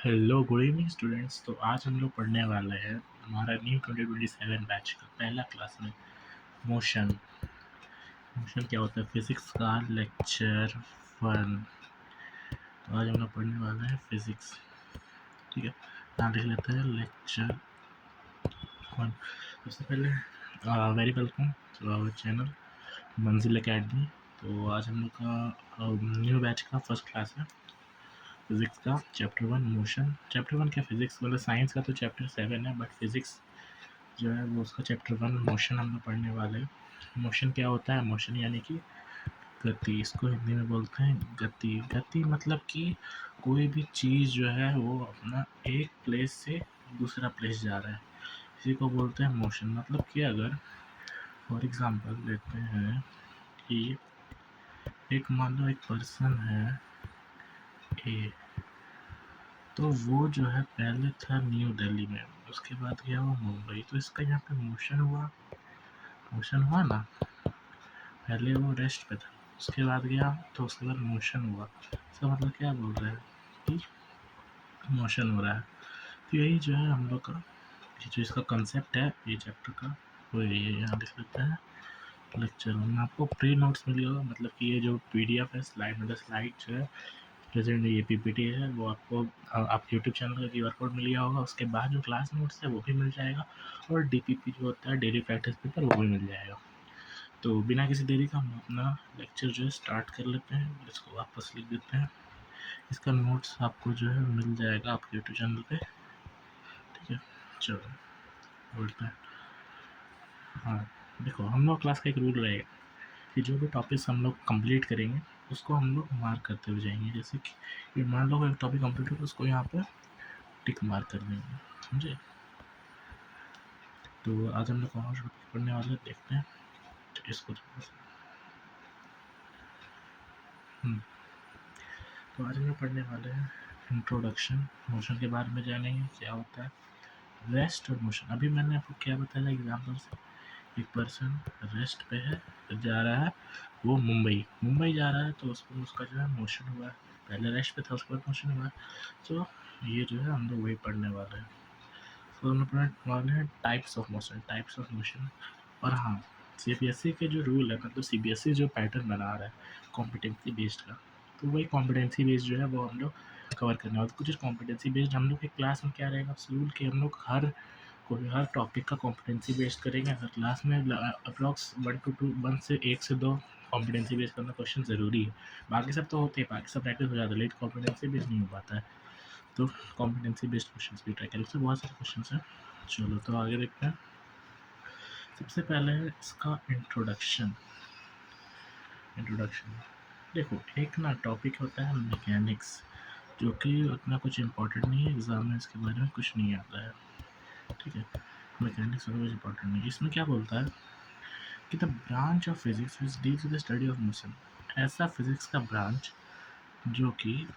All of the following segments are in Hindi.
Hello good evening students. तो आज हम लोग पढ़ने वाले हैं हमारा न्यू 2027 बैच का पहला क्लास में मोशन। मोशन क्या होता है, फिजिक्स का लेक्चर 1। तो आज हम लोग पढ़ने वाले हैं फिजिक्स। ठीक है, नाम लिख लेते हैं लेक्चर 1। सबसे पहले very welcome to our channel Manzil academy. तो आज हम लोग का न्यू बैच का फर्स्ट क्लास है फिजिक्स का चैप्टर 1 मोशन। चैप्टर 1 क्या, फिजिक्स मतलब साइंस का तो चैप्टर 7 है, बट फिजिक्स जो है वो उसका चैप्टर 1 मोशन हम लोग पढ़ने वाले हैं। मोशन क्या होता है, मोशन यानी कि गति, इसको हिंदी में बोलते हैं गति। गति मतलब कि कोई भी चीज़ जो है वो अपना एक प्लेस से दूसरा प्लेस जा रहा है, इसी को बोलते हैं मोशन। मतलब कि अगर फॉर एग्जांपल लेते हैं कि एक मान लो एक पर्सन है ए, तो वो जो है पहले था न्यू दिल्ली में, उसके बाद गया वो मुंबई, तो इसका यहाँ पे मोशन हुआ ना। पहले वो रेस्ट पे था, उसके बाद गया, तो उसके बाद मोशन हुआ। इसका मतलब क्या बोल रहे हैं कि मोशन हो रहा है। तो यही जो है हम लोग का ये जो इसका कंसेप्ट है ये चैप्टर का, वो ये यहाँ लिख लेते हैं लेक्चर में। आपको प्री नोट्स मिली होगा, मतलब कि ये जो PDF है स्लाइड, मतलब स्लाइड जो है प्रेजेंट ये PPT है, वो आपको आपके यूट्यूब चैनल का QR कोड मिल गया होगा। उसके बाद जो क्लास नोट्स है वो भी मिल जाएगा, और DPP जो होता है डेली प्रैक्टिस पेपर, वो भी मिल जाएगा। तो बिना किसी देरी का हम अपना लेक्चर जो है स्टार्ट कर लेते हैं। इसको वापस लिख देते हैं। इसका नोट्स आपको जो है मिल जाएगा आपके यूट्यूब चैनल पे। ठीक है, चलो बोलते हैं। हाँ, देखो हम लोग क्लास का एक रूल रहेगा कि जो भी टॉपिक्स हम लोग कंप्लीट करेंगे उसको हम लोग मार्क करते हुए जाएंगे। जैसे कि ये मान लो एक टॉपिक कंप्लीट हो तो उसको यहाँ पे टिक मार्क कर देंगे, समझे। तो आज हम लोग कौन सा टॉपिक पढ़ने वाले हैं, देखते हैं। तो इसको थोड़ा सा तो आज हम लोग पढ़ने वाले हैं इंट्रोडक्शन। मोशन के बारे में जानेंगे, क्या होता है रेस्ट और मोशन। अभी मैंने आपको क्या बताया एग्जाम्पल से, एक पर्सन रेस्ट पे है, जा रहा है वो मुंबई जा रहा है, तो उसको उसका जो है मोशन हुआ है। पहले रेस्ट पे था, उसके बाद मोशन हुआ है। तो ये जो है हम लोग वही पढ़ने वाले हैं। तो हम लोग पढ़ने वाले हैं टाइप्स ऑफ मोशन। और हाँ, CBSE के जो रूल है, मतलब CBSE जो पैटर्न बना रहा है कॉम्पिटेंसी बेस्ड का, तो वही कॉम्पिटेंसी बेस्ड जो है वो हम लोग कवर करने वाले। कुछ कॉम्पिटेंसी बेस्ड हम लोग के क्लास में क्या रहेगा रूल कि हम लोग हर टॉपिक का कॉम्पिटेंसी बेस्ड करेंगे। हर क्लास में अप्रॉक्स 1 से 2 कॉम्पिटेंसी बेस्ड करना क्वेश्चन ज़रूरी है। बाकी सब तो होते हैं, बाकी सब प्रैक्टिस हो जाता है, लेकिन कॉम्पिटेंसी बेस्ड नहीं हो पाता है। तो कॉम्पिटेंसी बेस्ड क्वेश्चन भी ट्राई करें, उससे बहुत सारे क्वेश्चन हैं। चलो तो आगे देखते हैं। सबसे पहले है इसका इंट्रोडक्शन। देखो एक ना टॉपिक होता है मैकेनिक्स, जो कि उतना कुछ इम्पोर्टेंट नहीं है, एग्जाम में इसके बारे में कुछ नहीं आता है। ठीक है, मैकेनिक्स कुछ इम्पोर्टेंट नहीं। इसमें क्या बोलता है कि the branch of physics which deals with the study of motion. ऐसा फिजिक्स का ब्रांच जो कि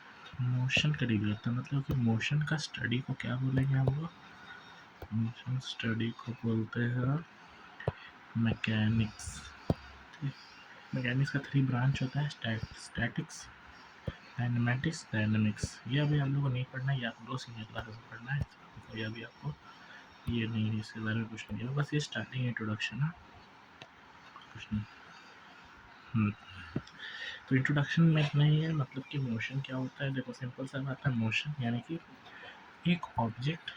मोशन का डील करता है, मतलब कि मोशन का स्टडी को क्या बोलेंगे हम लोग, मोशन स्टडी को बोलते हैं मैकेनिक्स। मैकेनिक्स का 3 ब्रांच होता है, स्टैटिक्स, डायनेमिक्स। ये अभी हम लोग को नहीं पढ़ना है, ये आप लोग सीनियर क्लासेस में पढ़ना है। तो ये अभी आपको ये नहीं, इसके बारे में कुछ नहीं है, बस ये स्टार्टिंग इंट्रोडक्शन है, कुछ नहीं। तो इंट्रोडक्शन में इतना ही है, मतलब कि मोशन क्या होता है। देखो सिंपल सा बात है, मोशन यानी कि एक ऑब्जेक्ट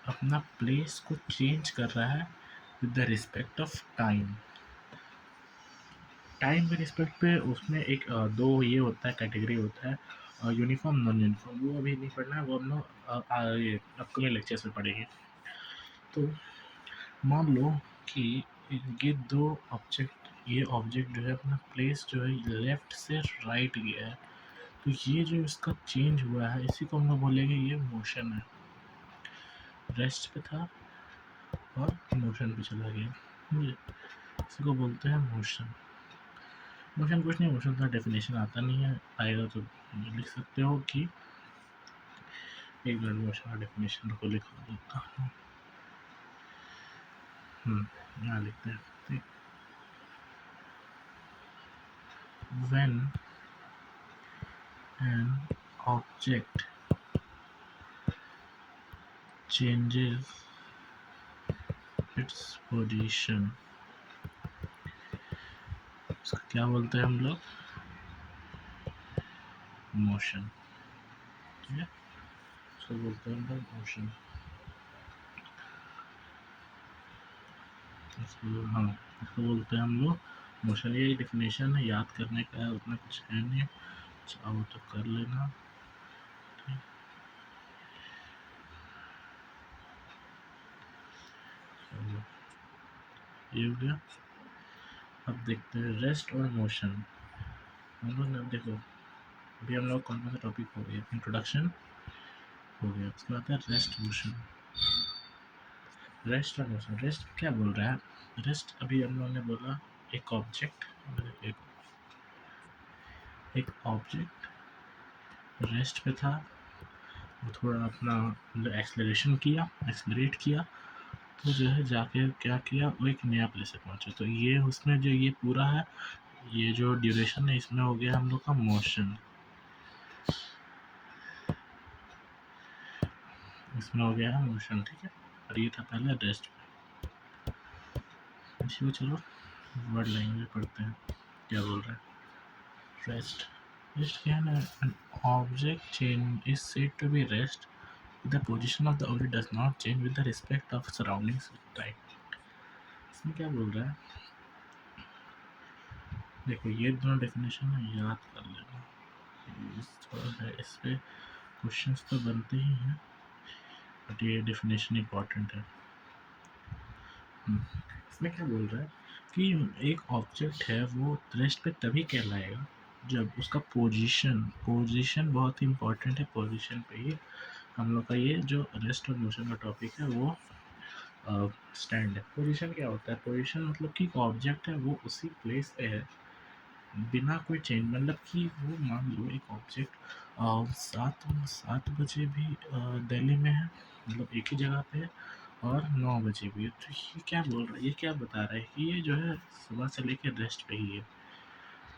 अपना प्लेस को चेंज कर रहा है with the respect of time. Time के रिस्पेक्ट पे उसमें एक दो ये होता है, कैटेगरी होता है यूनिफॉर्म नॉन यूनिफॉर्म। वो अभी नहीं पढ़ना है, वो हम लोग ये अपकमिंग लेक्चर्स में पढ़ेंगे। तो मान लो कि ये दो ऑब्जेक्ट, ये ऑब्जेक्ट जो है अपना प्लेस जो है लेफ्ट से राइट गया है, तो ये जो इसका चेंज हुआ है इसी को हम लोग बोलेंगे ये मोशन है। रेस्ट पे था और मोशन पे चला गया, इसी को बोलते हैं मोशन। मोशन कुछ नहीं, मोशन का डेफिनेशन आता नहीं है, आएगा तो लिख सकते हो कि एक मिनट मोशन का डेफिनेशन को लिखा देता हूँ। यहाँ लिखते हैं, ठीक। When an object changes its position, इसका क्या बोलते हैं हम लोग, मोशन। ठीक है, इसको बोलते हैं हम लोग मोशन। इसको हाँ, इसको बोलते हैं हम लोग मोशन। ये डेफिनेशन है, याद करने का है, उतना कुछ है नहीं, चाहो तो कर लेना। ठीक, चलो ये हो गया। अब देखते हैं रेस्ट और मोशन। हम लोग ने देखो अभी हम लोग कौन सा टॉपिक हो गया, इंट्रोडक्शन हो गया, उसके बाद है रेस्ट मोशन। रेस्ट और मोशन, रेस्ट क्या बोल रहा है, रेस्ट अभी हम लोगों ने बोला एक ऑब्जेक्ट, एक ऑब्जेक्ट रेस्ट पे था, वो थोड़ा अपना मतलब एक्सलरेशन किया, एक्सलरेट किया, तो जो है जाके क्या किया, वो एक नया प्लेस पे पहुंचा। तो ये उसमें जो ये पूरा है, ये जो ड्यूरेशन है, इसमें हो गया हम लोग का मोशन, इसमें हो गया है मोशन। ठीक है, और ये था पहले रेस्ट। इसी को चलो वर्ड लैंग्वेज पढ़ते हैं, क्या बोल रहा है। रेस्ट, रेस्ट क्या है ना, an object change is said to be rest if the position of the object does not change with the respect of surroundings with time। इसमें क्या बोल रहा है, देखो ये दोनों डेफिनेशन है, याद कर लेना, थोड़ा है इस पे क्वेश्चंस तो बनते ही हैं, बट ये डेफिनेशन इम्पॉर्टेंट है। इसमें क्या बोल रहा है कि एक ऑब्जेक्ट है वो रेस्ट पे तभी कहलाएगा जब उसका पोजीशन, पोजीशन बहुत ही इम्पोर्टेंट है, पोजीशन पे ही हम लोग का ये जो रेस्ट और मोशन का टॉपिक है वो स्टैंड है। पोजीशन क्या होता है, पोजीशन मतलब कि ऑब्जेक्ट है वो उसी प्लेस पे है बिना कोई चेंज, मतलब कि वो मान लो एक ऑब्जेक्ट सात सात बजे भी दिल्ली में है, मतलब एक ही जगह पे है, और 9 बजे भी है। तो ये क्या बोल रहा है, ये क्या बता रहा है कि ये जो है सुबह से लेके रेस्ट पे ही है।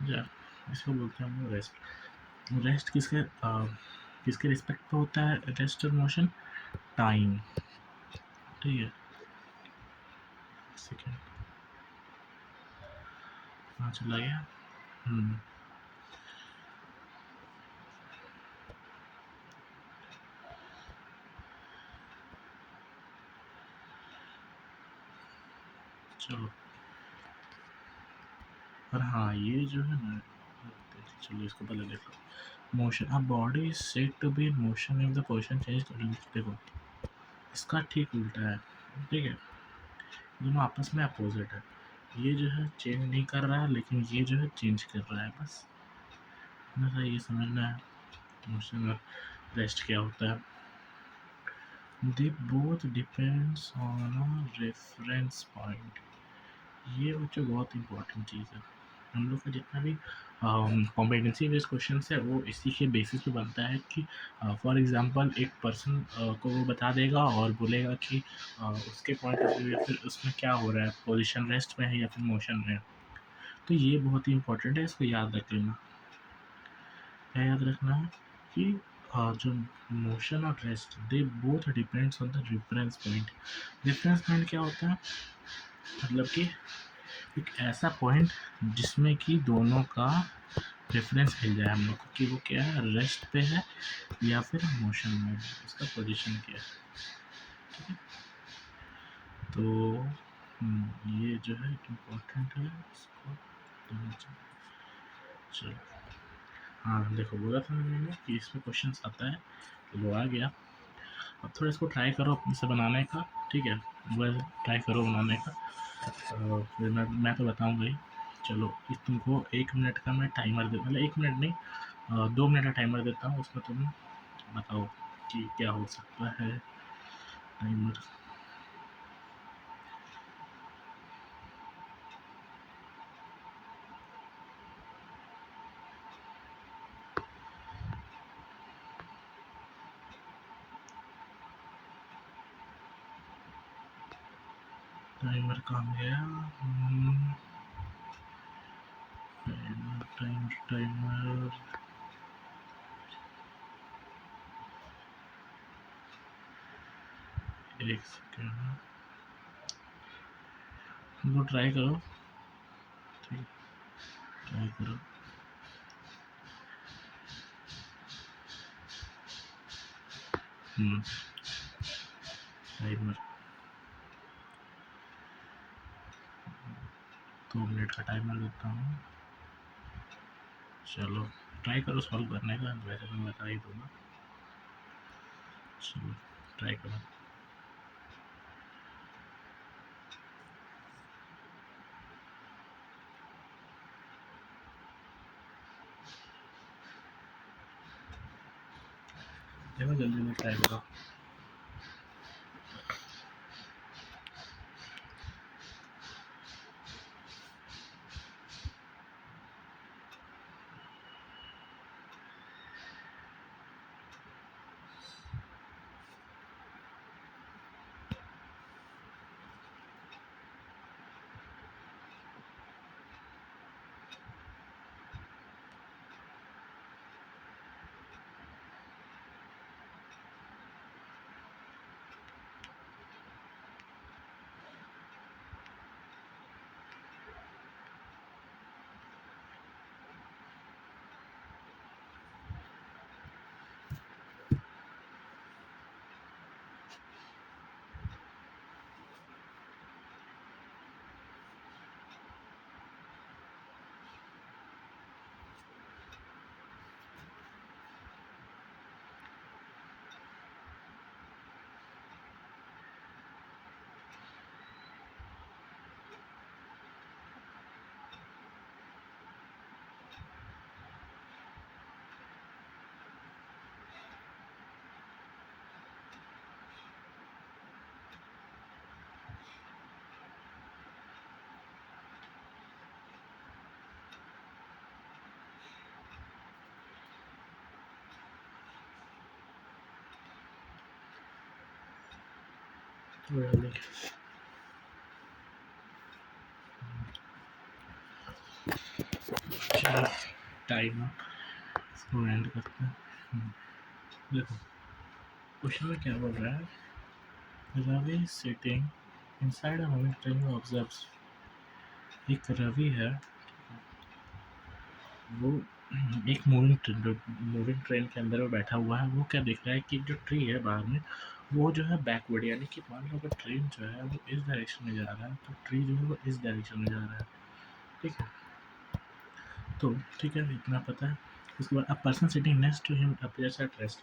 जा, इसको बोलते हैं हम लोग रेस्ट। रेस्ट किसके किसके रिस्पेक्ट पे होता है रेस्ट और मोशन, टाइम। ठीक है, सेकेंड हाँ चला गया। हम्म, चलो, और हाँ ये जो है ना, चलो इसको पहले देख लो। Motion, a body is said to be in motion if the position change. देखो इसका ठीक उल्टा है। ठीक है, दोनों आपस में अपोजिट है। ये जो है चेंज नहीं कर रहा है, लेकिन ये जो है चेंज कर रहा है। बस इतना ये समझना है मोशन और रेस्ट क्या होता है। They both depends on a reference point. ये बच्चों बहुत इंपॉर्टेंट चीज़ है। हम लोग का जितना भी कॉम्पिटेंसी बेस्ड क्वेश्चन है वो इसी के बेसिस पे बनता है कि फॉर एग्जांपल एक पर्सन को वो बता देगा और बोलेगा कि उसके पॉइंट ऑफ व्यू या फिर उसमें क्या हो रहा है, पोजीशन रेस्ट में है या फिर मोशन में है। तो ये बहुत ही इंपॉर्टेंट है, इसको याद रख लेना। क्या याद रखना है कि जो मोशन और rest they both depends on the reference point. Reference point क्या होता है, मतलब कि एक ऐसा पॉइंट जिसमें कि दोनों का रेफरेंस मिल जाए हम लोग को कि वो क्या है, रेस्ट पे है या फिर मोशन में है, उसका पोजीशन क्या है। ठीक है, तो ये जो है इम्पोर्टेंट है, इसको देना चाहिए। चलो हाँ देखो बोला था मैंने कि इसमें क्वेश्चन आता है, तो वो आ गया। अब थोड़ा इसको ट्राई करो अपने से बनाने का। ठीक है, वह ट्राई करो बनाने का, फिर मैं तो बताऊँगा ही। चलो इस तुमको 1 मिनट का मैं टाइमर दे, मतलब 1 मिनट नहीं 2 मिनट का टाइमर देता हूँ, उसमें तुम बताओ कि क्या हो सकता है। टाइमर टाइमर कहाँ गया, टाइमर टाइमर टाइमर। एक सेकेंड, वो ट्राई करो, ठीक, ट्राई करो। टाइमर 2 मिनट का टाइमर देता हूँ। चलो ट्राई करो सॉल्व करने का, वैसे मैं बता ही दूँगा। चलो ट्राई करो। देखो जल्दी जल्दी ट्राई करो। चलो टाइमर इसको एंड करते हैं। देखो क्वेश्चन में क्या बोल रहा है, Ravi sitting inside a moving train observes. एक रवि है, वो एक मूविंग ट्रेन के अंदर वो बैठा हुआ है। वो क्या देख रहा है कि जो ट्री है बाहर में, वो जो है बैकवर्ड, यानी कि मान लो अगर ट्रेन जो है वो इस डायरेक्शन में जा रहा है तो ट्री जो है वो इस डायरेक्शन में जा रहा है, ठीक है। तो ठीक है, इतना पता है। उसके बाद a person sitting next to him appears at rest.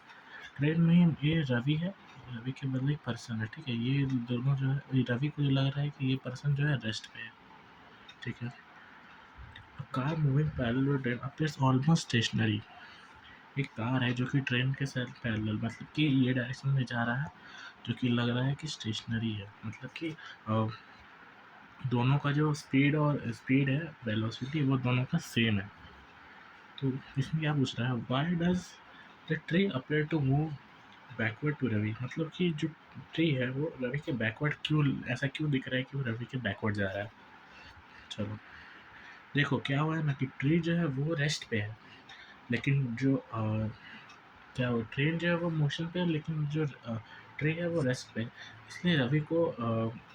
Train में ये रवि है, रवि के बदले एक पर्सन है, ठीक है। ये दोनों जो है, ये रवि को लग रहा है कि ये पर्सन जो है रेस्ट पे है, ठीक है। Car moving parallel to train appears almost stationary. एक कार है जो कि ट्रेन के साथ पैरेलल, मतलब कि ये डायरेक्शन में जा रहा है, जो कि लग रहा है कि स्टेशनरी है, मतलब कि दोनों का जो स्पीड है, वेलोसिटी, वो दोनों का सेम है। तो इसमें क्या पूछ रहा है, why does the tree appear to move backward to Ravi. मतलब कि जो ट्री है वो रवि के बैकवर्ड क्यों, ऐसा क्यों दिख रहा है कि वो रवि के बैकवर्ड जा रहा है। चलो देखो क्या हुआ है ना, कि ट्री जो है वो रेस्ट पे है, लेकिन जो क्या वो ट्रेन जो है वो मोशन पे है, लेकिन जो ट्रे है वो रेस्ट पे है। इसलिए रवि को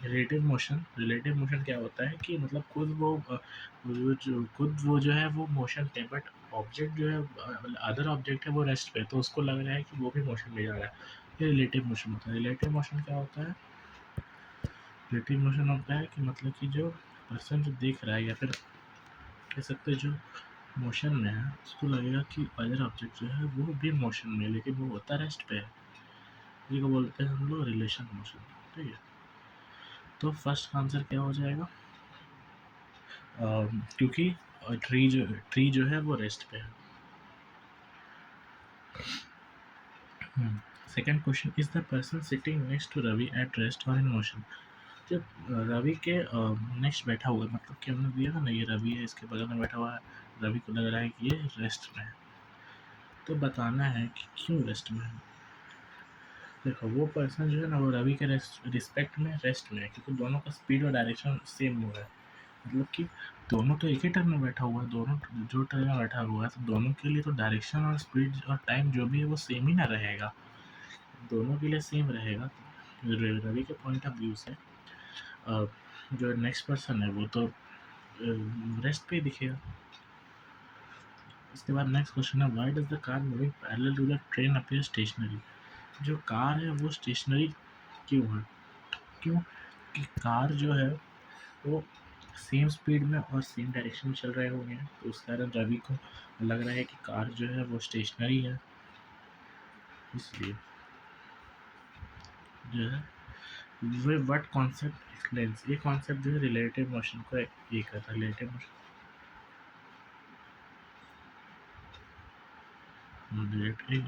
रिलेटिव मोशन क्या होता है कि मतलब खुद वो जो है वो मोशन पे, बट ऑब्जेक्ट जो है अदर ऑब्जेक्ट है वो रेस्ट पे, तो उसको लग रहा है कि वो भी मोशन में जा रहा है। ये रिलेटिव मोशन होता है। रिलेटिव मोशन क्या होता है, रिलेटिव मोशन होता है कि मतलब कि जो पर्सन जो देख रहा है, या फिर कह सकते हैं जो मोशन में है, उसको लगेगा कि अदर ऑब्जेक्ट जो है वो भी मोशन में है, लेकिन वो होता रेस्ट पे है। इसी को बोलते हैं हम लोग रिलेशन मोशन, ठीक है। तो फर्स्ट आंसर क्या हो जाएगा, क्योंकि ट्री जो है वो रेस्ट पे है। Second question, is the person sitting next to Ravi at rest और इन मोशन। जब रवि के नेक्स्ट बैठा हुआ है, मतलब कि हमने दिया था ना, ये रवि है, इसके बगल में बैठा हुआ है, रवि को लग रहा है कि ये रेस्ट में है, तो बताना है कि क्यों रेस्ट में है। देखो वो पर्सन जो है ना वो रवि के रिस्पेक्ट में रेस्ट में है, क्योंकि दोनों का स्पीड और डायरेक्शन सेम हो रहा है। मतलब कि दोनों तो एक ही टर्न में बैठा हुआ है, दोनों जो टर्न में बैठा हुआ है, तो दोनों के लिए तो डायरेक्शन और स्पीड और टाइम जो भी है वो सेम ही ना रहेगा, दोनों के लिए सेम रहेगा। रवि के पॉइंट ऑफ व्यू से जो नेक्स्ट पर्सन है वो तो रेस्ट पे ही दिखेगा। इसके बाद नेक्स्ट क्वेश्चन है, why does the car moving parallel to the train appear stationary. जो कार है वो स्टेशनरी क्यों है? क्यों कि कार जो है वो सेम स्पीड में और सेम डायरेक्शन में चल रहे होंगे, तो उस कारण रवि को लग रहा है कि कार जो है वो स्टेशनरी है। इसलिए जो है वे व्हाट कॉन्सेप्ट एक्सप्लेन्स, ये कॉन्सेप्ट जो है रिलेटिव मोशन को ये करता है। रिलेटिव मोशन रिलेटिव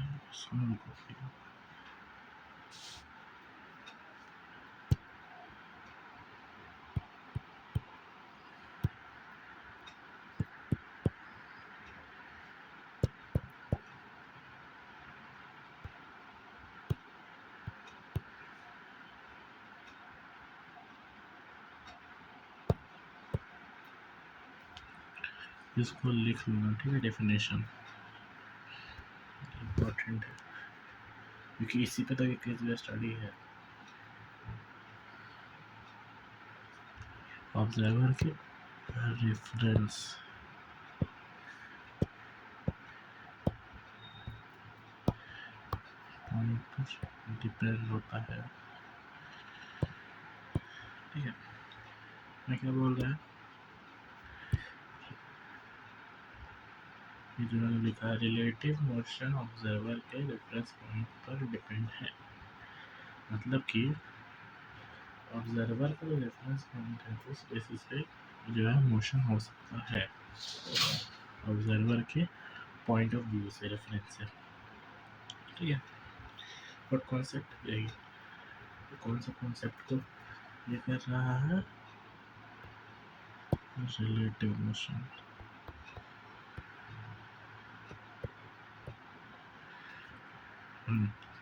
इसको लिख लूँगा, ठीक है। डेफिनेशन इम्पोर्टेंट है क्योंकि इसी पे तो एक केस स्टडी है। ऑब्जर्वर के रेफरेंस पॉइंट पर डिपेंड होता है, ठीक है। मैं क्या बोल रहा है, ये जो मैंने लिखा है रिलेटिव मोशन ऑब्जर्वर के रेफरेंस पॉइंट पर डिपेंड है, मतलब कि ऑब्जर्वर का जो रेफरेंस पॉइंट है उस बेसिस पे जो है मोशन हो सकता है, ऑब्जर्वर के पॉइंट ऑफ व्यू से, रेफरेंस से, ठीक है। बट कॉन्सेप्ट यही, कौन सा कॉन्सेप्ट को ये कर रहा है, रिलेटिव मोशन।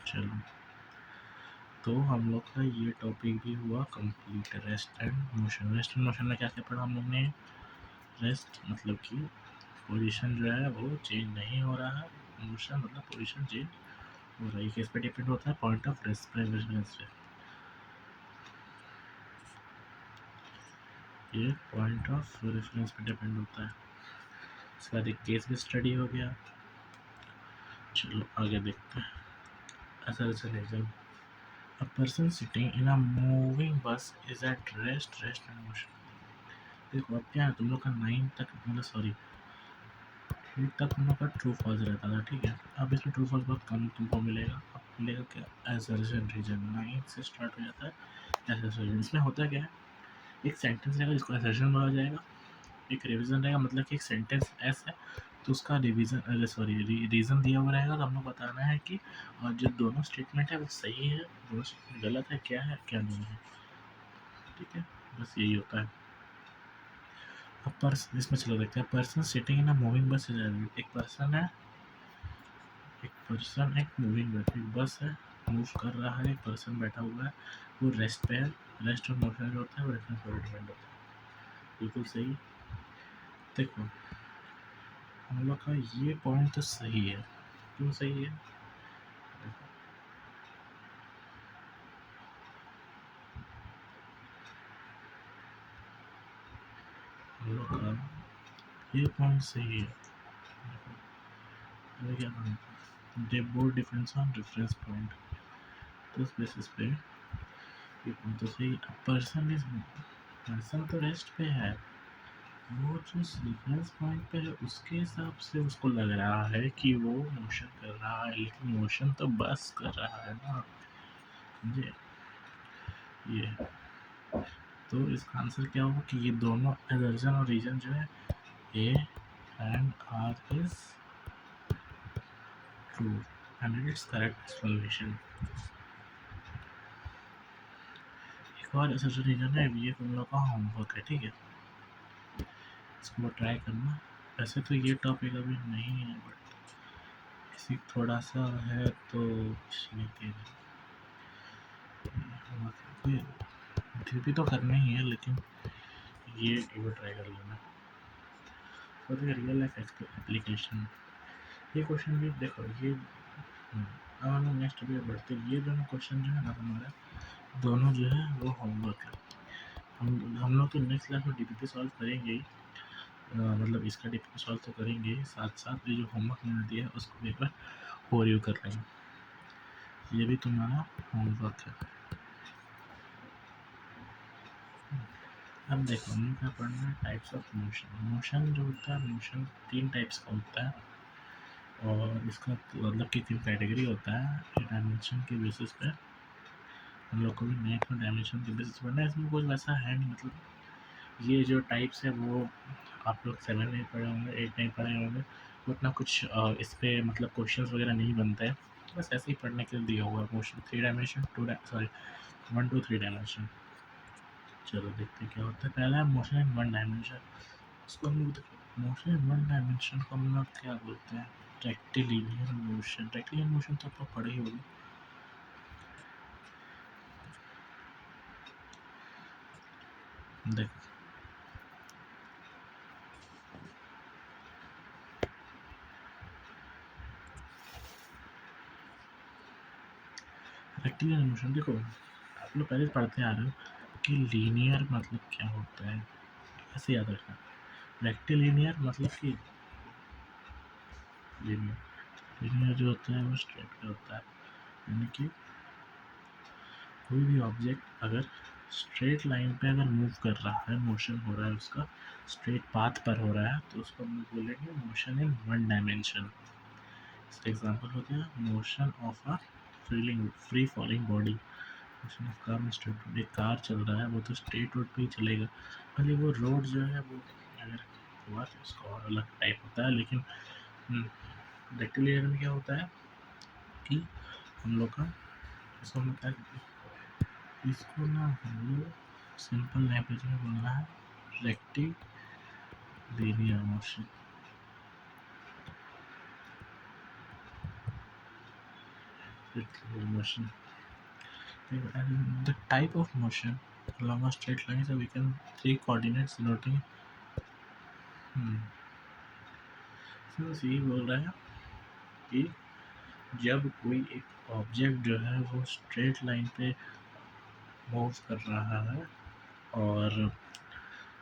चलो, तो हम लोग का ये टॉपिक भी हुआ complete. Rest and motion. Rest and motion में क्या क्या पढ़ा हम लोग ने? रेस्ट मतलब कि पोजीशन जो है वो चेंज नहीं हो रहा है, मोशन मतलब पोजीशन चेंज हो रहा है। किस पे डिपेंड होता है? पॉइंट ऑफ रेफरेंस पे। ये पॉइंट ऑफ रेफरेंस पे डिपेंड होता है। इसके बाद एक केस भी स्टडी हो गया। चलो आगे देखते हैं। Acceleration. A person sitting in a moving bus is at rest and motion. देखो अब क्या है, तुम लोग का 9 तक मतलब सॉरी 8 तक तुम लोग का ट्रू फॉल्स रहता था, ठीक है। अब इसमें ट्रू फॉल्स बहुत कम तुमको मिलेगा। अब मिलेगा क्या? Assertion reason. 9 से स्टार्ट हो जाता है असर्शन रीजन। इसमें होता क्या है, एक सेंटेंस रहेगा जिसको असर्शन बोला जाएगा, एक रिवीजन रहेगा, मतलब कि एक सेंटेंस एस है तो उसका रिवीजन सॉरी रीज़न दिया हुआ रहेगा, तो हमको बताना है कि जो दोनों स्टेटमेंट है वो सही है, दोनों स्टेटमेंट गलत है, क्या नहीं है, ठीक है। बस यही होता है। अब पर्सन, इसमें चलो देखते हैं। Person sitting in a moving बस इज, एक पर्सन है, एक मूविंग बस, एक बस है, मूव कर रहा है, एक पर्सन बैठा हुआ है, वो रेस्ट पे है। रेस्ट और मोशन जो होता है वो रेफरेंस पर डिपेंड होता है, बिल्कुल सही। देखो हम लोग का ये पॉइंट तो सही है। क्यों सही है? हम लोग का ये पॉइंट सही है। देखो क्या point, they both difference on reference point, तो उस बेसिस पे ये पॉइंट तो सही। पर्सन इज, पर्सन तो रेस्ट पे है, वो जो रेफरेंस पॉइंट पे है उसके हिसाब से उसको लग रहा है कि वो मोशन कर रहा है, लेकिन मोशन तो बस कर रहा है ना, ये तो इसका आंसर क्या होगा कि ये दोनों एवर्जन और रीजन जो है A and R is true and it's correct explanation. एक और एवर्जन रीजन है, ये तुम लोग का होमवर्क है, ठीक है। इसको ट्राई करना। वैसे तो ये टॉपिक अभी नहीं है, बट किसी थोड़ा सा है तो लेके भी तो करना ही है, लेकिन ये एक बार ट्राई कर लेना। और रियल लाइफ एप्लीकेशन, ये क्वेश्चन भी देखो, ये अब हम नेक्स्ट वीडियो बढ़ते। ये दोनों क्वेश्चन जो है ना हमारा दोनों जो है वो होमवर्क है। हम लोग तो नेक्स्ट क्लास में डीपीपी सॉल्व करेंगे ही, मतलब इसका डीपीपी सॉल्व तो करेंगे ही, साथ साथ ये जो होमवर्क मैंने दिया है उसको भी एक बार हो रिव्यू कर लेंगे। ये भी तुम्हारा होमवर्क है। अब देखो हमने क्या पढ़ना है, टाइप्स ऑफ मोशन। मोशन जो होता है, मोशन 3 टाइप्स का होता है, और इसका मतलब कि 3 कैटेगरी होता है डायमेंशन के बेसिस पे। हम लोग को भी नेक्स्ट में डायमेंशन के बेसिस पढ़ना है, इसमें कुछ वैसा है नहीं, मतलब ये जो टाइप्स है वो आप लोग 7 नहीं पढ़े होंगे, 8 नहीं पढ़े होंगे, उतना कुछ इस पर मतलब क्वेश्चंस वगैरह नहीं बनता है, बस ऐसे ही पढ़ने के लिए दिया हुआ है। Motion 3 dimension, 1 to 3 dimension. चलो देखते हैं क्या होता है। पहला है मोशन इन 1 डायमेंशन। इसको हम लोग मोशन इन 1 डायमेंशन को हम लोग क्या बोलते हैं, रेक्टिलिनियर मोशन। रेक्टिलिनियर मोशन तो आप लोग पढ़े ही होंगे। देखो रेक्टिलिनियर मोशन, देखो आप लोग पहले पढ़ते आ रहे हो कि लीनियर मतलब क्या होता है, ऐसे याद रखना। रेक्टिलिनियर मतलब कि लीनियर, लीनियर जो होता है वो स्ट्रेट पे होता है, यानी कि कोई भी ऑब्जेक्ट अगर स्ट्रेट लाइन पे अगर मूव कर रहा है, मोशन हो रहा है उसका स्ट्रेट पाथ पर हो रहा है, तो उसको हम लोग बोलेंगे मोशन इन 1 डायमेंशन। इसका एग्जांपल हो गया motion of a free falling body. Motion of car में स्ट्रेट, एक कार चल रहा है वो तो स्ट्रेट रोड पे ही चलेगा, भले वो रोड जो है वो अगर हुआ तो उसका और अलग टाइप होता है। लेकिन रेक्टिलिनियर में क्या होता है कि हम लोग का, इसको हम क्या कहते हैं, इसको ना हम लोग सिंपल लैंग्वेज में बोलना है rectilinear motion. Motion, the type of motion along a straight line, so we can 3 coordinates denoting। तो यही बोल रहा है कि जब कोई एक ऑब्जेक्ट जो है वो स्ट्रेट लाइन पे मूव कर रहा है, और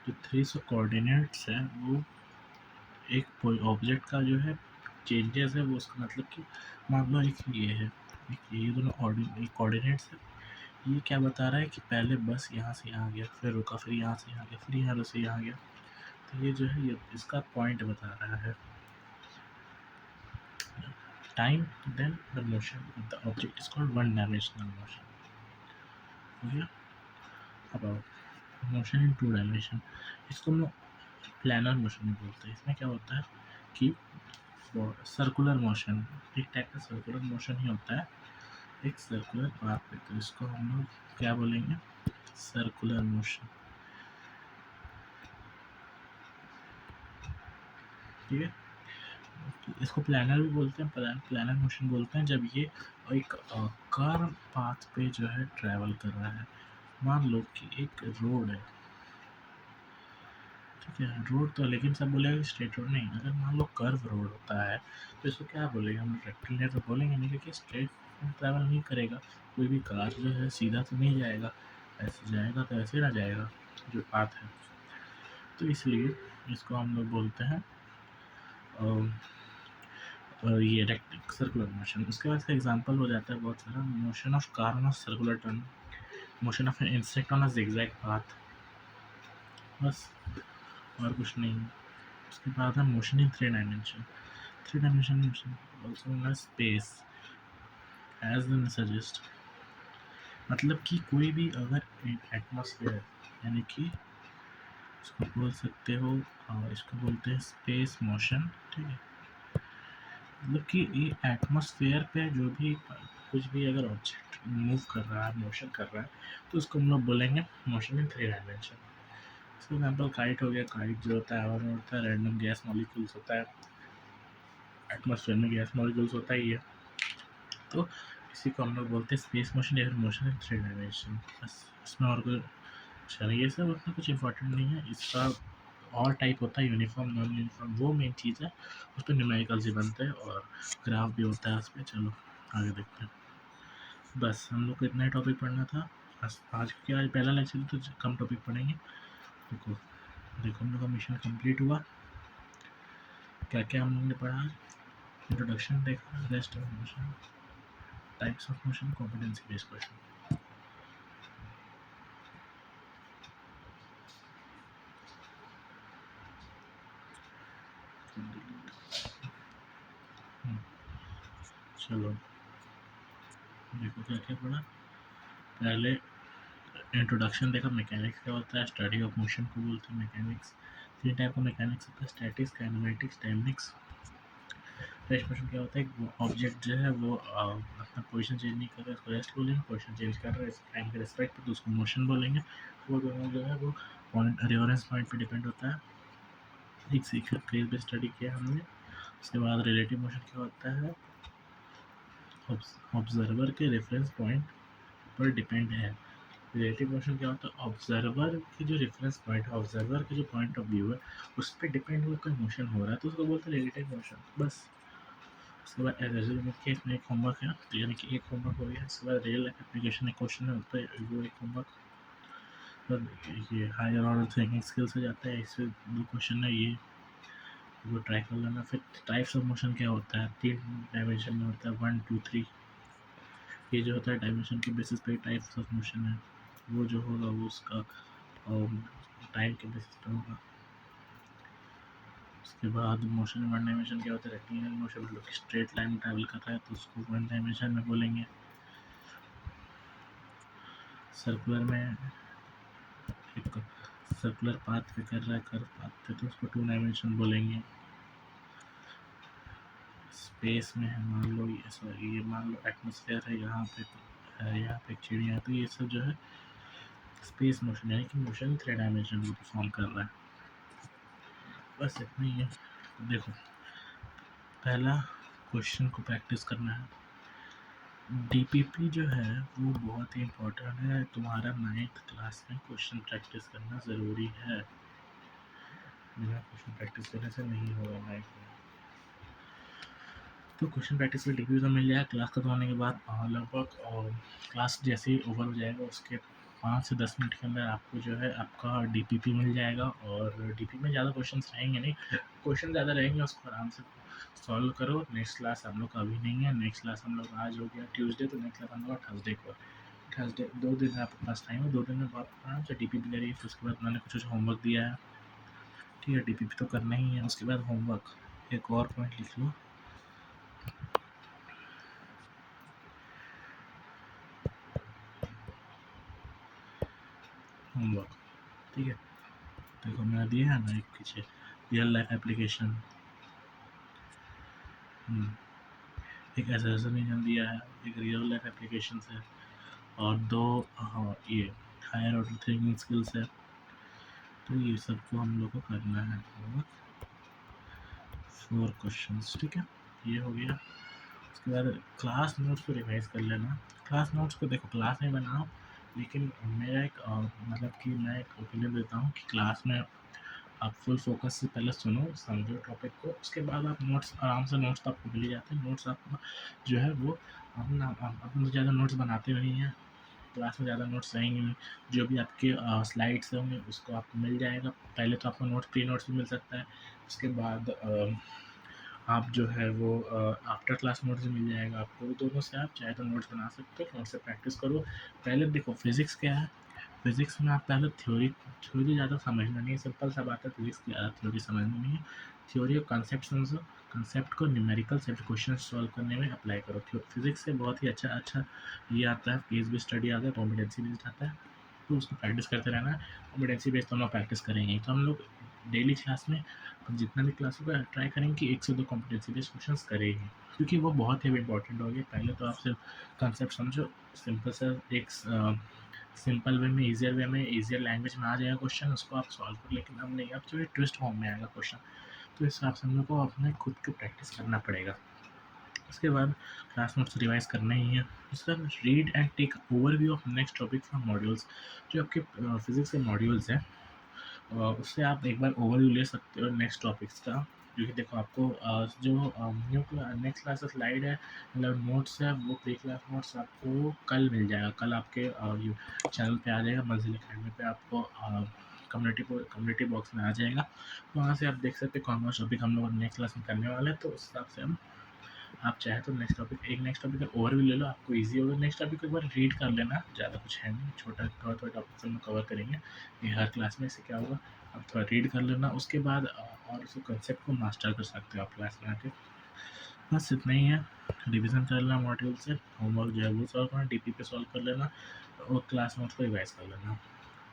जो 300 कोऑर्डिनेट्स है वो एक ऑब्जेक्ट का जो है चेंजेस है, वो उसका मतलब कि मान लो एक ये है, एक ये दोनों कोऑर्डिनेट्स है, ये क्या बता रहा है कि पहले बस यहाँ से यहाँ गया, फिर रुका, फिर यहाँ से यहाँ गया, फिर यहाँ से यहाँ गया, तो ये जो है ये इसका पॉइंट बता रहा है। Time then the motion of the object is called 1 dimensional motion. हो गया। अब मोशन इन 2 डायमेंशन, इसको हम लोग प्लानर मोशन बोलते हैं। इसमें क्या होता है कि सर्कुलर मोशन, एक टाइप का सर्कुलर मोशन ही होता है, एक सर्कुलर पाथ पे, तो इसको हम लोग क्या बोलेंगे, सर्कुलर मोशन। ठीक है, इसको प्लानर भी बोलते हैं, प्लानर मोशन बोलते हैं जब ये एक कर्व पाथ पे जो है ट्रैवल कर रहा है। मान लो कि एक रोड है, ठीक है, रोड तो लेकिन सब बोलेगा कि स्ट्रेट रोड नहीं, अगर मान लो कर्व रोड होता है तो इसको क्या बोलेंगे हम, रेक्टिलिनियर तो बोलेंगे नहीं, क्योंकि स्ट्रेट ट्रैवल नहीं करेगा। कोई भी कार जो है सीधा तो नहीं जाएगा, ऐसे जाएगा तो ऐसे ना जाएगा जो पाथ है, तो इसलिए इसको हम लोग बोलते हैं ये रेक्ट सर्कुलर मोशन। उसके बाद का एग्जांपल हो जाता है बहुत सारा, motion of car on a circular turn, motion of an insect on a zigzag path, बस और कुछ नहीं। उसके बाद है motion in 3 dimension. 3 dimension motion also known as space, as the name suggest, मतलब कि कोई भी अगर एक एटमॉस्फेयर, यानी कि इसको बोल सकते हो, इसको बोलते हैं स्पेस मोशन। ठीक है, मतलब कि ये एटमॉस्फेयर पे जो भी कुछ भी अगर ऑब्जेक्ट मूव कर रहा है, मोशन कर रहा है, तो उसको हम लोग बोलेंगे motion in 3 dimension. For example kite हो गया, काइट जो होता है हवा में उड़ता है, रैंडम गैस मॉलिक्यूल्स होता है, एटमॉस्फेयर में गैस मॉलिक्यूल्स होता ही है, तो इसी को हम लोग बोलते हैं स्पेस मोशन या फिर मोशन इन 3 डायमेंशन। बस इसमें और कुछ, चलो ये सब उतना कुछ इंपॉर्टेंट नहीं है। इसका और टाइप होता है यूनिफॉर्म, नॉन यूनिफॉर्म, वो मेन चीज़ है, उस पर न्यूमेरिकल से बनते हैं और ग्राफ भी होता है उस पर। चलो आगे देखते हैं। बस हम लोग को इतना ही टॉपिक पढ़ना था। आज क्या आज पहला लेक्चर तो कम टॉपिक पढ़ेंगे। देखो देखो हम लोग का मिशन कंप्लीट हुआ। क्या क्या हम लोग ने पढ़ा? इंट्रोडक्शन देखा, rest of motion, types of motion, competency based question. चलो देखो क्या क्या पढ़ा। पहले इंट्रोडक्शन देखा, मैकेनिक्स क्या होता है, स्टडी ऑफ मोशन को बोलते हैं मैकेनिक्स। 3 टाइप का मैकेनिक्स होता है, statics, kinematics, dynamics. Rest motion क्या होता है, वो ऑब्जेक्ट जो है वो अपना पोजीशन चेंज नहीं कर रहा है, उसको रेस्ट बोलेंगे। पोजीशन चेंज कर रहा है टाइम के रिस्पेक्ट पे, तो उसको मोशन बोलेंगे। वो दोनों जो है वो पॉइंट रेफरेंस पॉइंट पे डिपेंड होता है। एक सीक्वेंस केस पे स्टडी किया हमने। उसके बाद रिलेटिव मोशन क्या होता है, ऑब्जर्वर के रेफरेंस पॉइंट पर डिपेंड है। रिलेटिव मोशन क्या होता है, ऑब्जर्वर की जो रेफरेंस पॉइंट है, ऑब्जर्वर के जो पॉइंट ऑफ व्यू है उस पर डिपेंड हुआ कोई मोशन हो रहा है तो उसको बोलते हैं रिलेटिव मोशन। बस। उसके बाद एनालिसिस के इसमें एक होमवर्क है, तो यानी कि एक होमवर्क हो गया। उसके बाद रियल लाइफ एप्लीकेशन एक क्वेश्चन है, उस पर वो एक होमवर्क। ये हायर ऑर्डर थिंकिंग स्किल्स से जाता है, इसमें 2 क्वेश्चन है, ये वो ट्राई कर लेना। फिर टाइप्स ऑफ मोशन क्या होता है, 3 डायमेंशन में होता है, 1 2 3। ये जो होता है डायमेंशन के बेसिस पे टाइप्स ऑफ मोशन है। वो जो होगा वो उसका टाइम के बेसिस पे होगा। उसके बाद मोशन वन डायमेंशन क्या होता है, रेक्टेंगुलर मोशन, मतलब स्ट्रेट लाइन में ट्रैवल कर रहा है तो उसको वन डायमेंशन में बोलेंगे। सर्कुलर में एक सर्कुलर पाथ पे कर रहा है, कर्व पाथ पे, तो उसको 2 डायमेंशन बोलेंगे। स्पेस में है, मान लो ये सॉरी ये मान लो एटमॉस्फेयर है, यहाँ पे एक चिड़िया है, तो ये सब जो है स्पेस मोशन, यानी कि मोशन 3 डायमेंशन में परफॉर्म कर रहा है। बस इतना ही है। देखो पहला क्वेश्चन को प्रैक्टिस करना है। डीपीपी जो है वो बहुत ही इम्पोर्टेंट है, तुम्हारा 9th क्लास में क्वेश्चन प्रैक्टिस करना ज़रूरी है। बिना क्वेश्चन प्रैक्टिस करने से नहीं होगा 9th में। तो क्वेश्चन प्रैक्टिस में डीपीपी तो मिल जाएगा क्लास खत्म होने के बाद। लगभग क्लास जैसे ही ओवर हो जाएगा उसके 5 से 10 मिनट के अंदर आपको जो है आपका डीपीपी मिल जाएगा। और डीपीपी में ज़्यादा क्वेश्चन रहेंगे नहीं, क्वेश्चन ज़्यादा रहेंगे, उसको आराम से सॉल्व करो। नेक्स्ट क्लास हम लोग का अभी नहीं है, नेक्स्ट क्लास हम लोग आज हो गया ट्यूसडे, तो नेक्स्ट क्लास हम लोग थर्सडे को। थर्सडे 2 दिन आपके पास टाइम है, 2 दिन में आप आराम से डीपीपी करिए। फिर उसके बाद मैंने कुछ होमवर्क दिया है, ठीक है, डीपीपी तो करना ही है। उसके बाद होमवर्क एक और पॉइंट लिख लो, होमवर्क, ठीक है। देखो मैंने दिया है ना एक पीछे रियल लाइफ एप्लीकेशन, एक एसेसरीजन दिया है, एक रियल लाइफ एप्लीकेशन है, और 2 ये हायर ऑर्डर थिंकिंग स्किल्स है। तो ये सबको हम लोग को करना है, 4 क्वेश्चंस, ठीक है, ये हो गया। उसके बाद क्लास नोट्स को रिवाइज कर लेना। क्लास नोट्स को देखो क्लास में बनाओ, लेकिन मेरा एक मतलब कि मैं एक ओपिनियन देता हूँ कि क्लास में आप फुल फोकस से पहले सुनो, समझो टॉपिक को, उसके बाद आप नोट्स आराम से, नोट्स तो आपको मिल ही जाते हैं। नोट्स आप जो है वो अपना ज़्यादा नोट्स बनाते नहीं हैं, क्लास में ज़्यादा नोट्स रहेंगे नहीं। जो भी आपके स्लाइड्स होंगे उसको आपको मिल जाएगा। पहले तो आपको नोट्स प्री नोट्स भी मिल सकता है, उसके बाद आप जो है वो आफ्टर क्लास नोट्स भी मिल जाएगा आपको। दोनों से आप चाहे तो नोट्स बना सकते हो, नोट्स से प्रैक्टिस करो। पहले देखो फिज़िक्स क्या है, फिज़िक्स में आप पहले थ्योरी ज़्यादा समझना नहीं है, सिंपल सा बात है, फिज़िक्स की ज़्यादा थ्योरी समझनी नहीं है। थ्योरी और कॉन्सेप्ट समझो, कॉन्सेप्ट को न्यूमेरिकल सेट क्वेश्चन सॉल्व करने में अप्लाई करो। फिज़िक्स से बहुत ही अच्छा ये आता है, केस बेस्ड स्टडी आता है, कॉम्पिटेंसी बेस्ड आता है, तो उसको प्रैक्टिस करते रहना है। कॉम्पिटेंसी बेस्ड तो हम लोग प्रैक्टिस करेंगे, तो हम लोग डेली क्लास में जितना भी क्लास होगा ट्राई करेंगे कि 1 से 2 कॉम्पिटेंसी बेस्ड क्वेश्चंस करेंगे, क्योंकि वो बहुत ही इंपॉर्टेंट हो गए। पहले तो आप सिर्फ कॉन्सेप्ट समझो, सिंपल सा एक सिंपल वे में, ईजियर वे में, ईजियर लैंग्वेज में आ जाएगा क्वेश्चन, उसको आप सॉल्व करो। लेकिन अब नहीं, अब जो है ट्विस्ट फॉर्म में आएगा क्वेश्चन, तो इस हिसाब से हम लोग को अपने खुद की प्रैक्टिस करना पड़ेगा। उसके बाद क्लास नोट्स रिवाइज करना ही है। उसके बाद read and take overview of next topic from modules. जो आपके फिजिक्स के मॉड्यूल्स हैं उससे आप एक बार ओवरव्यू ले सकते हो नेक्स्ट टॉपिक्स का। क्योंकि देखो आपको जो न्यू नेक्स्ट क्लास का स्लाइड है, मतलब नोट्स है, वो प्री क्लास नोट्स आपको कल मिल जाएगा। कल आपके चैनल पे आ जाएगा, मंजिल अकेडमी पे आपको कम्युनिटी बॉक्स में आ जाएगा। वहाँ से आप देख सकते हैं कौन कौन टॉपिक हम लोग नेक्स्ट क्लास में करने वाले हैं, तो उस हिसाब से हम आप चाहे तो नेक्स्ट टॉपिक का ओवरव्यू ले लो, आपको ईजी होगा। नेक्स्ट टॉपिक को एक बार रीड कर लेना, ज़्यादा कुछ है नहीं, छोटा थोड़ा टॉपिक हम लोग कवर करेंगे ये हर क्लास में। इससे क्या होगा, आप थोड़ा रीड कर लेना, उसके बाद और उस कंसेप्ट को मास्टर कर सकते हो आप क्लास में आके। बस इतना ही है, रिविज़न कर लेना मॉड्यूल से, होमवर्क जो है वो सॉल्व करना, डीपी पे सॉल्व कर लेना और क्लास नोट्स को रिवाइज कर लेना।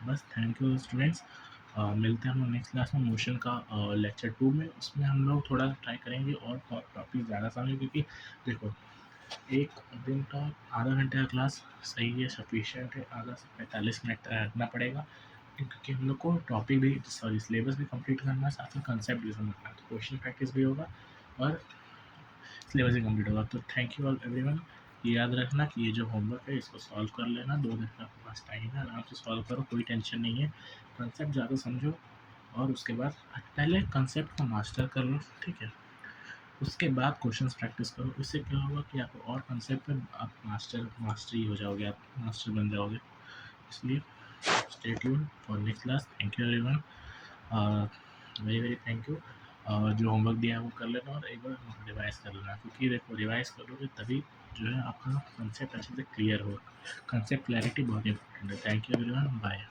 बस थैंक यू स्टूडेंट्स। मिलते हैं हम लोग नेक्स्ट क्लास में मोशन का लेक्चर 2 में। उसमें हम लोग थोड़ा ट्राई करेंगे और टॉपिक ज़्यादा समझें, क्योंकि देखो एक दिन का आधा घंटे का क्लास सही है, सफिशिएंट है। आधा से 45 मिनट तक रखना पड़ेगा, क्योंकि हम लोग को टॉपिक भी सॉरी सिलेबस भी कंप्लीट करना है, साथ में कंसेप्ट भी समझना है, तो क्वेश्चन प्रैक्टिस भी होगा और सिलेबस भी कंप्लीट होगा। तो थैंक यू ऑल एवरीवन। ये याद रखना कि ये जो होमवर्क है इसको सॉल्व कर लेना, 2 दिन का आपके पास टाइम है, आराम से सॉल्व करो, कोई टेंशन नहीं है। कंसेप्ट ज़्यादा समझो और उसके बाद पहले कंसेप्ट को मास्टर कर लो, ठीक है? उसके बाद क्वेश्चंस प्रैक्टिस करो। इससे क्या होगा कि आपको और कंसेप्ट में आप मास्टरी हो जाओगे, आप मास्टर बन जाओगे। इसलिए stay tune for next class. Thank you everyone, very very thank you. जो होमवर्क दिया है वो कर लेना और एक बार रिवाइज कर लेना, क्योंकि देखो रिवाइज करोगे तभी जो है आपका कंसेप्ट अच्छे से क्लियर होगा। कंसेप्ट क्लैरिटी बहुत इंपॉर्टेंट है। Thank you everyone, bye.